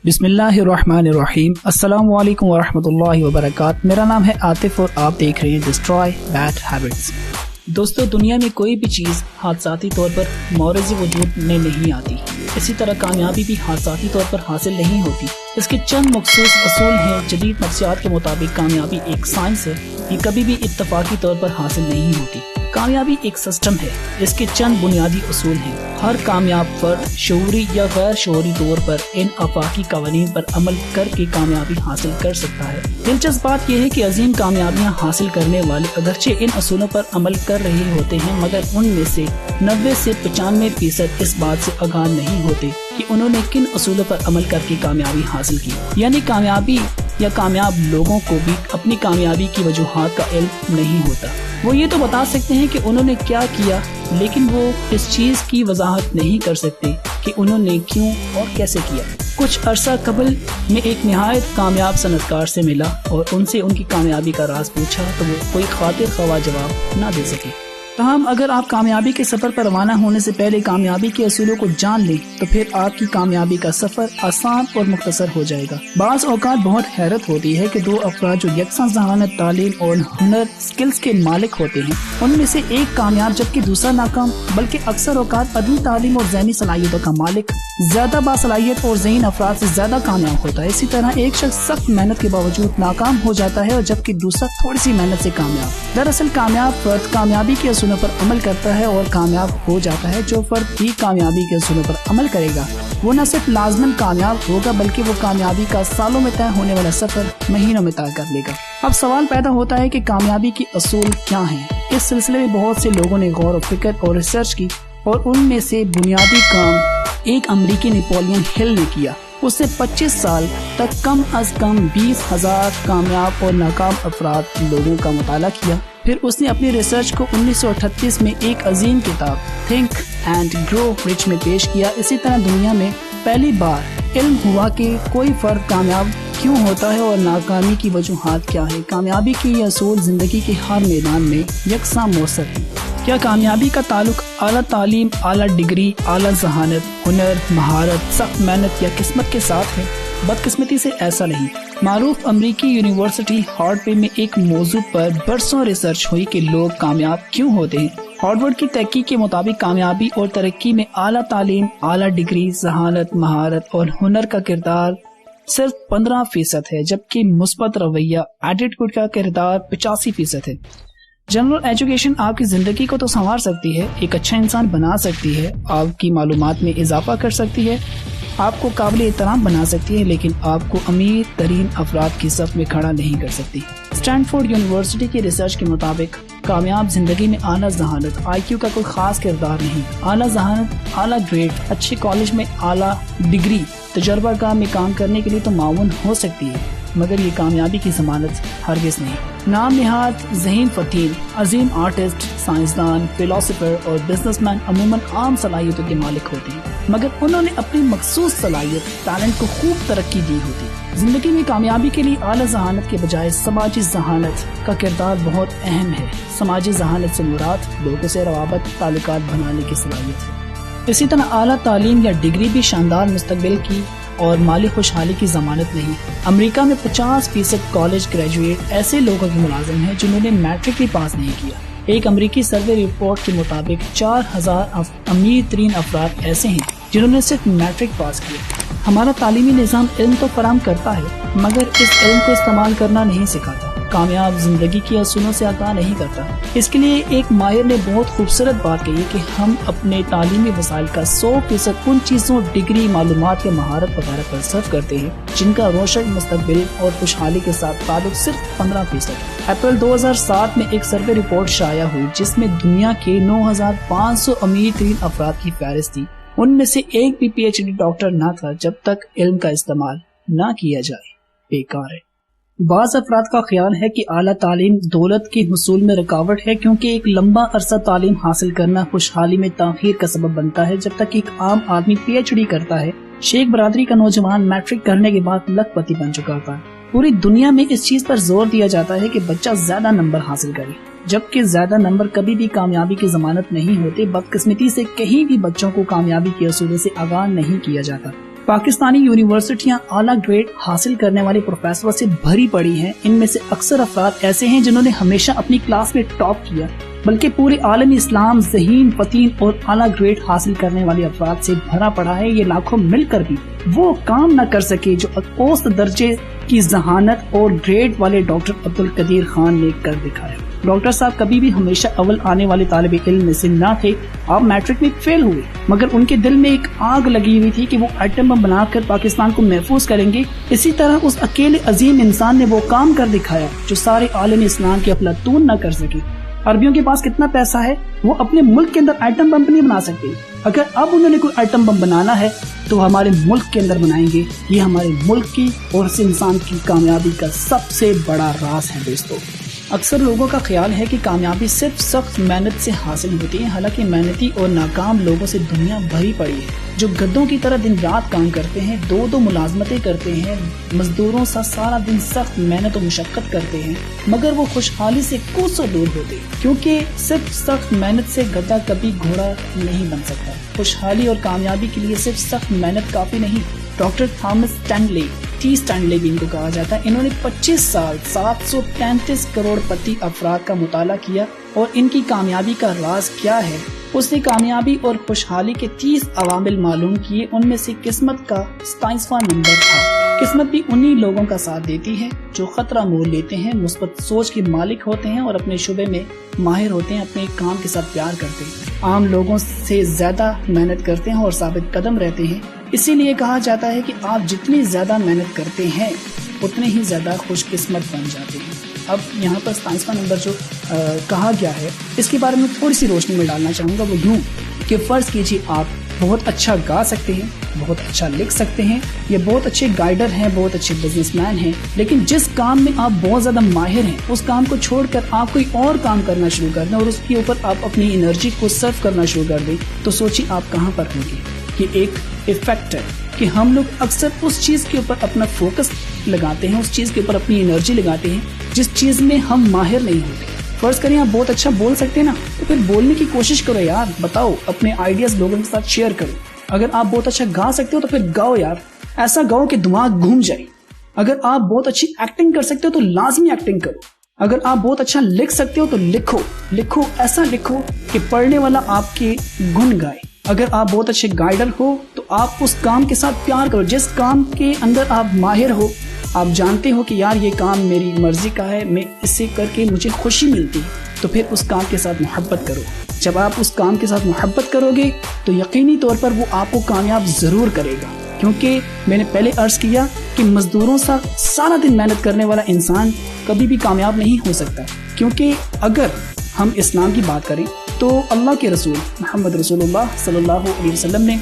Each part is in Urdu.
بسم اللہ الرحمن الرحیم، السلام علیکم ورحمۃ اللہ وبرکاتہ۔ میرا نام ہے عاطف اور آپ دیکھ رہے ہیں ڈسٹرائے بیڈ ہیبٹس۔ دوستو، دنیا میں کوئی بھی چیز حادثاتی طور پر مورز وجود میں نہیں آتی، اسی طرح کامیابی بھی حادثاتی طور پر حاصل نہیں ہوتی۔ اس کے چند مخصوص اصول ہیں۔ جدید نفسیات کے مطابق کامیابی ایک سائنس ہے، یہ کبھی بھی اتفاقی طور پر حاصل نہیں ہوتی۔ کامیابی ایک سسٹم ہے، اس کے چند بنیادی اصول ہیں۔ ہر کامیاب فرد شعوری یا غیر شعوری طور پر ان آفاقی قوانین پر عمل کر کے کامیابی حاصل کر سکتا ہے۔ دلچسپ بات یہ ہے کہ عظیم کامیابیاں حاصل کرنے والے اگرچہ ان اصولوں پر عمل کر رہے ہوتے ہیں، مگر ان میں سے 90 سے 95% اس بات سے آگاہ نہیں ہوتے کہ انہوں نے کن اصولوں پر عمل کر کے کامیابی حاصل کی۔ یعنی کامیابی یا کامیاب لوگوں کو بھی اپنی کامیابی کی وجوہات کا علم نہیں ہوتا۔ وہ یہ تو بتا سکتے ہیں کہ انہوں نے کیا کیا، لیکن وہ اس چیز کی وضاحت نہیں کر سکتے کہ انہوں نے کیوں اور کیسے کیا۔ کچھ عرصہ قبل میں ایک نہایت کامیاب صنعت کار سے ملا اور ان سے ان کی کامیابی کا راز پوچھا تو وہ کوئی خاطر خواہ جواب نہ دے سکے۔ تاہم اگر آپ کامیابی کے سفر پر روانہ ہونے سے پہلے کامیابی کے اصولوں کو جان لیں تو پھر آپ کی کامیابی کا سفر آسان اور مختصر ہو جائے گا۔ بعض اوقات بہت حیرت ہوتی ہے کہ دو افراد جو یکساں ذہانت، تعلیم اور ہنر سکلز کے مالک ہوتے ہیں، ان میں سے ایک کامیاب جبکہ دوسرا ناکام، بلکہ اکثر اوقات عدمی تعلیم اور ذہنی صلاحیتوں کا مالک زیادہ باصلاحیت اور ذہین افراد سے زیادہ کامیاب ہوتا ہے۔ اسی طرح ایک شخص سخت محنت کے باوجود ناکام ہو جاتا ہے اور جبکہ دوسرا تھوڑی سی محنت سے کامیاب۔ دراصل کامیاب فرد کامیابی کے اصولوں پر عمل کرتا ہے اور کامیاب ہو جاتا ہے۔ جو فرد بھی کامیابی کے اصولوں پر عمل کرے گا وہ نہ صرف لازماً کامیاب ہوگا بلکہ وہ کامیابی کا سالوں میں طے ہونے والا سفر مہینوں میں طے کر لے گا۔ اب سوال پیدا ہوتا ہے کہ کامیابی کے اصول کیا ہیں؟ اس سلسلے میں بہت سے لوگوں نے غور و فکر اور ریسرچ کی اور ان میں سے بنیادی کام ایک امریکی نیپولین ہل نے کیا۔ اس سے 25 سال تک کم از کم 20,000 کامیاب اور ناکام افراد لوگوں کا مطالعہ کیا۔ پھر اس نے اپنی ریسرچ کو 1938 میں ایک عظیم کتاب تھنک اینڈ گرو رچ میں پیش کیا۔ اسی طرح دنیا میں پہلی بار علم ہوا کہ کوئی فرد کامیاب کیوں ہوتا ہے اور ناکامی کی وجوہات کیا ہے۔ کامیابی کے یہ اصول زندگی کے ہر میدان میں یکساں مؤثر ہیں۔ کیا کامیابی کا تعلق اعلیٰ تعلیم، اعلیٰ ڈگری، اعلیٰ ذہانت، ہنر، مہارت، سخت محنت یا قسمت کے ساتھ ہے؟ بدقسمتی سے ایسا نہیں۔ معروف امریکی یونیورسٹی ہارورڈ میں ایک موضوع پر برسوں ریسرچ ہوئی کہ لوگ کامیاب کیوں ہوتے ہیں۔ ہارورڈ کی تحقیق کے مطابق کامیابی اور ترقی میں اعلیٰ تعلیم، اعلیٰ ڈگری، ذہانت، مہارت اور ہنر کا کردار صرف 15% ہے، جبکہ مثبت رویہ ایٹیٹیوڈ کا کردار 85% ہے۔ جنرل ایجوکیشن آپ کی زندگی کو تو سنوار سکتی ہے، ایک اچھا انسان بنا سکتی ہے، آپ کی معلومات میں اضافہ کر سکتی ہے، آپ کو قابل احترام بنا سکتی ہے، لیکن آپ کو امیر ترین افراد کی صف میں کھڑا نہیں کر سکتی۔ اسٹینفورڈ یونیورسٹی کی ریسرچ کے مطابق کامیاب زندگی میں اعلیٰ ذہانت، آئی کیو کا کوئی خاص کردار نہیں۔ اعلیٰ ذہانت، اعلیٰ گریڈ، اچھے کالج میں اعلیٰ ڈگری، تجربہ کار میں کام کرنے کے لیے تو معاون ہو سکتی ہے، مگر یہ کامیابی کی ضمانت ہرگز نہیں۔ نام نہاد ذہین فتیل، عظیم آرٹسٹ، سائنسدان، فلاسفر اور بزنس مین عموماً عام صلاحیتوں کے مالک ہوتے ہیں، مگر انہوں نے اپنی مخصوص صلاحیت ٹیلنٹ کو خوب ترقی دی ہوتی۔ زندگی میں کامیابی کے لیے اعلیٰ ذہانت کے بجائے سماجی ذہانت کا کردار بہت اہم ہے۔ سماجی ذہانت سے مراد لوگوں سے روابط، تعلقات بنانے کی صلاحیت ہے۔ اسی طرح اعلیٰ تعلیم یا ڈگری بھی شاندار مستقبل کی اور مالی خوشحالی کی ضمانت نہیں۔ امریکہ میں 50% کالج گریجویٹ ایسے لوگوں کے ملازم ہیں جنہوں نے میٹرک بھی پاس نہیں کیا۔ ایک امریکی سروے رپورٹ کے مطابق 4000 امیر ترین افراد ایسے ہیں جنہوں نے صرف میٹرک پاس کیا۔ ہمارا تعلیمی نظام علم تو فراہم کرتا ہے مگر اس علم کو استعمال کرنا نہیں سکھاتا، کامیاب زندگی کے اصولوں سے آگاہ نہیں کرتا۔ اس کے لیے ایک ماہر نے بہت خوبصورت بات کہی کہ ہم اپنے تعلیمی وسائل کا 100% ان چیزوں، ڈگری، معلومات یا مہارت وغیرہ پر صرف کرتے ہیں جن کا روشن مستقبل اور خوشحالی کے ساتھ تعلق صرف 15%۔ اپریل 2007 میں ایک سروے رپورٹ شائع ہوئی جس میں دنیا کے 9500 امیر ترین افراد کی فہرست تھی۔ ان میں سے ایک بھی پی ایچ ڈی ڈاکٹر نہ تھا۔ جب تک علم کا استعمال نہ کیا جائے بیکار ہے۔ بعض افراد کا خیال ہے کہ اعلیٰ تعلیم دولت کے حصول میں رکاوٹ ہے کیونکہ ایک لمبا عرصہ تعلیم حاصل کرنا خوشحالی میں تاخیر کا سبب بنتا ہے۔ جب تک ایک عام آدمی پی ایچ ڈی کرتا ہے، شیخ برادری کا نوجوان میٹرک کرنے کے بعد لکھ پتی بن چکا ہوتا ہے۔ پوری دنیا میں اس چیز پر زور دیا جاتا ہے کہ بچہ زیادہ نمبر حاصل کرے، جبکہ زیادہ نمبر کبھی بھی کامیابی کی ضمانت نہیں ہوتے۔ بدقسمتی سے کہیں بھی بچوں کو کامیابی کے اصول سے آگاہ نہیں کیا جاتا۔ پاکستانی یونیورسٹیاں اعلیٰ گریڈ حاصل کرنے والے پروفیسروں سے بھری پڑی ہیں. ان میں سے اکثر افراد ایسے ہیں جنہوں نے ہمیشہ اپنی کلاس میں ٹاپ کیا، بلکہ پورے عالم اسلام ذہین، فتین اور اعلیٰ گریڈ حاصل کرنے والے افراد سے بھرا پڑا ہے. یہ لاکھوں مل کر بھی وہ کام نہ کر سکے جو اوسط درجے کی ذہانت اور گریڈ والے ڈاکٹر عبدالقدیر خان نے کر دکھایا. ڈاکٹر صاحب کبھی بھی ہمیشہ اول آنے والے طالب علم میں سے نہ تھے. آپ میٹرک میں فیل ہوئے، مگر ان کے دل میں ایک آگ لگی ہوئی تھی کہ وہ ایٹم بم بنا کر پاکستان کو محفوظ کریں گے. اسی طرح اس اکیلے عظیم انسان نے وہ کام کر دکھایا جو سارے عالم اسلام کے افلاطون نہ کر سکے. عربیوں کے پاس کتنا پیسہ ہے، وہ اپنے ملک کے اندر ایٹم بم نہیں بنا سکتے. اگر اب انہوں نے کوئی ایٹم بم بنانا ہے تو ہمارے ملک کے اندر بنائیں گے. یہ ہمارے ملک کی اور اس انسان کی کامیابی کا سب سے بڑا راز ہے. دوستو، اکثر لوگوں کا خیال ہے کہ کامیابی صرف سخت محنت سے حاصل ہوتی ہے، حالانکہ محنتی اور ناکام لوگوں سے دنیا بھری پڑی ہے جو گدوں کی طرح دن رات کام کرتے ہیں، دو ملازمتیں کرتے ہیں، مزدوروں سا سارا دن سخت محنت و مشقت کرتے ہیں، مگر وہ خوشحالی سے کوسوں دور ہوتے ہیں، کیونکہ صرف سخت محنت سے گدھا کبھی گھوڑا نہیں بن سکتا. خوشحالی اور کامیابی کے لیے صرف سخت محنت کافی نہیں. ڈاکٹر تھامس اسٹینلے بھی ان کو کہا جاتا ہے. انہوں نے 25 سال 733 کروڑ پتی افراد کا مطالعہ کیا اور ان کی کامیابی کا راز کیا ہے. اس نے کامیابی اور خوشحالی کے 30 عوامل معلوم کیے. ان میں سے قسمت کا 27واں نمبر تھا. قسمت بھی انہی لوگوں کا ساتھ دیتی ہے جو خطرہ مول لیتے ہیں، مثبت سوچ کے مالک ہوتے ہیں اور اپنے شعبے میں ماہر ہوتے ہیں، اپنے کام کے ساتھ پیار کرتے ہیں، عام لوگوں سے زیادہ محنت کرتے ہیں اور ثابت قدم رہتے ہیں. اسی لیے کہا جاتا ہے کہ آپ جتنی زیادہ محنت کرتے ہیں اتنے ہی زیادہ خوش قسمت بن جاتے ہیں. اب یہاں پر 27واں نمبر جو کہا گیا ہے اس کے بارے میں تھوڑی سی روشنی میں ڈالنا چاہوں گا. وہ یوں کہ فرض کیجیے آپ بہت اچھا گا سکتے ہیں، بہت اچھا لکھ سکتے ہیں، یا بہت اچھے گائیڈر ہیں، بہت اچھے بزنس مین ہیں، لیکن جس کام میں آپ بہت زیادہ ماہر ہیں اس کام کو چھوڑ کر آپ کوئی اور کام کرنا شروع کر دیں اور اس کے اوپر آپ اپنی انرجی کو صرف کرنا شروع کر دیں تو سوچیے آپ کہاں پر ہوں گے. یہ ایک ایفیکٹ ہے کہ ہم لوگ اکثر اس چیز کے اوپر اپنا فوکس لگاتے ہیں، اس چیز کے اوپر اپنی انرجی لگاتے ہیں جس چیز میں ہم ماہر نہیں ہوتے. فرض کریں آپ بہت اچھا بول سکتے ہیں نا، تو پھر بولنے کی کوشش کرو یار، بتاؤ، اپنے آئیڈیاز لوگوں کے ساتھ شیئر کرو. اگر آپ بہت اچھا گا سکتے ہو تو پھر گاؤ یار، ایسا گاؤ کہ دماغ گھوم جائے. اگر آپ بہت اچھی ایکٹنگ کر سکتے ہو تو لازمی ایکٹنگ کرو. اگر آپ بہت اچھا لکھ سکتے ہو تو لکھو ایسا لکھو کہ پڑھنے والا آپ کے گن گائے. اگر آپ بہت اچھے گائیڈر ہو تو آپ اس کام کے ساتھ پیار کرو جس کام کے اندر آپ ماہر ہو. آپ جانتے ہو کہ یار یہ کام میری مرضی کا ہے، میں اس سے کر کے مجھے خوشی ملتی ہے، تو پھر اس کام کے ساتھ محبت کرو. جب آپ اس کام کے ساتھ محبت کرو گے تو یقینی طور پر وہ آپ کو کامیاب ضرور کرے گا. کیونکہ میں نے پہلے عرض کیا کہ مزدوروں سا سارا دن محنت کرنے والا انسان کبھی بھی کامیاب نہیں ہو سکتا. کیونکہ اگر ہم اسلام کی بات کریں تو اللہ کے رسول محمد رسول اللہ صلی اللہ علیہ وسلم نے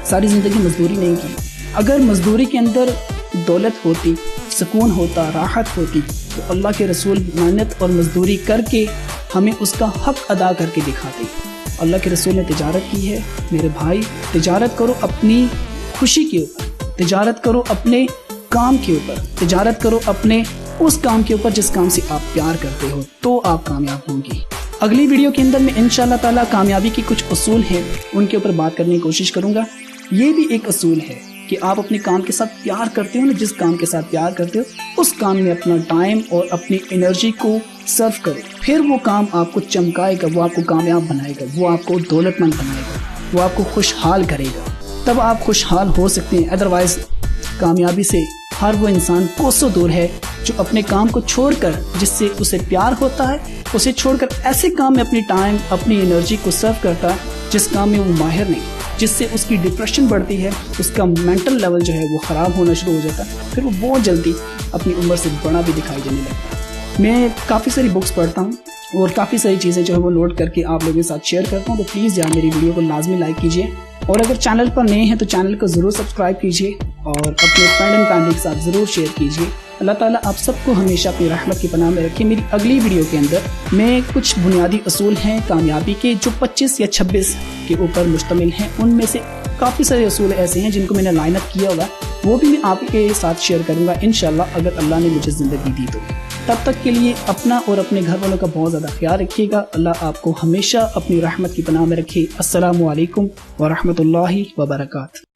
ساری زندگی مزدوری نہیں کی. اگر مزدوری کے اندر دولت ہوتی، سکون ہوتا، راحت ہوتی، تو اللہ کے رسول محنت اور مزدوری کر کے ہمیں اس کا حق ادا کر کے دکھاتے. اللہ کے رسول نے تجارت کی ہے. میرے بھائی، تجارت کرو اپنی خوشی کے اوپر، تجارت کرو اپنے کام کے اوپر، تجارت کرو اپنے اس کام کے اوپر جس کام سے آپ پیار کرتے ہو، تو آپ کامیاب ہوں گی. اگلی ویڈیو کے اندر میں انشاءاللہ تعالی کامیابی کی کچھ اصول ہیں ان کے اوپر بات کرنے کی کوشش کروں گا. یہ بھی ایک اصول ہے کہ آپ اپنے کام کے ساتھ پیار کرتے ہو نا، جس کام کے ساتھ پیار کرتے ہو اس کام میں اپنا ٹائم اور اپنی انرجی کو صرف کرو. پھر وہ کام آپ کو چمکائے گا، وہ آپ کو کامیاب بنائے گا، وہ آپ کو دولت مند بنائے گا، وہ آپ کو خوشحال کرے گا. تب آپ خوشحال ہو سکتے ہیں. ادروائز کامیابی سے ہر وہ انسان کوسوں دور ہے جو اپنے کام کو چھوڑ کر، جس سے اسے پیار ہوتا ہے، اسے چھوڑ کر ایسے کام میں اپنی ٹائم، اپنی انرجی کو صرف کرتا ہے جس کام میں وہ ماہر نہیں، جس سے اس کی ڈپریشن بڑھتی ہے، اس کا مینٹل لیول جو ہے وہ خراب ہونا شروع ہو جاتا ہے. پھر وہ بہت جلدی اپنی عمر سے بڑا بھی دکھائی دینے لگتا ہے. میں کافی ساری بکس پڑھتا ہوں اور کافی ساری چیزیں جو ہے وہ نوٹ کر کے آپ لوگوں کے ساتھ شیئر کرتا ہوں. تو پلیز یار میری ویڈیو کو لازمی لائک کیجیے، اور اگر چینل پر نئے ہیں تو چینل کو ضرور سبسکرائب کیجیے اور اپنے فرینڈ اینڈ فیملی کے ساتھ ضرور شیئر کیجیے. اللہ تعالیٰ آپ سب کو ہمیشہ اپنی رحمت کی پناہ میں رکھے. میری اگلی ویڈیو کے اندر میں کچھ بنیادی اصول ہیں کامیابی کے جو 25 یا 26 کے اوپر مشتمل ہیں. ان میں سے کافی سارے اصول ایسے ہیں جن کو میں نے لائن اپ کیا ہوا، وہ بھی میں آپ کے ساتھ شیئر کروں گا انشاءاللہ اگر اللہ نے مجھے زندگی دی تو. تب تک کے لیے اپنا اور اپنے گھر والوں کا بہت زیادہ خیال رکھیے گا. اللہ آپ کو ہمیشہ اپنی رحمت کی پناہ میں رکھے. السلام علیکم ورحمۃ اللہ وبرکاتہ.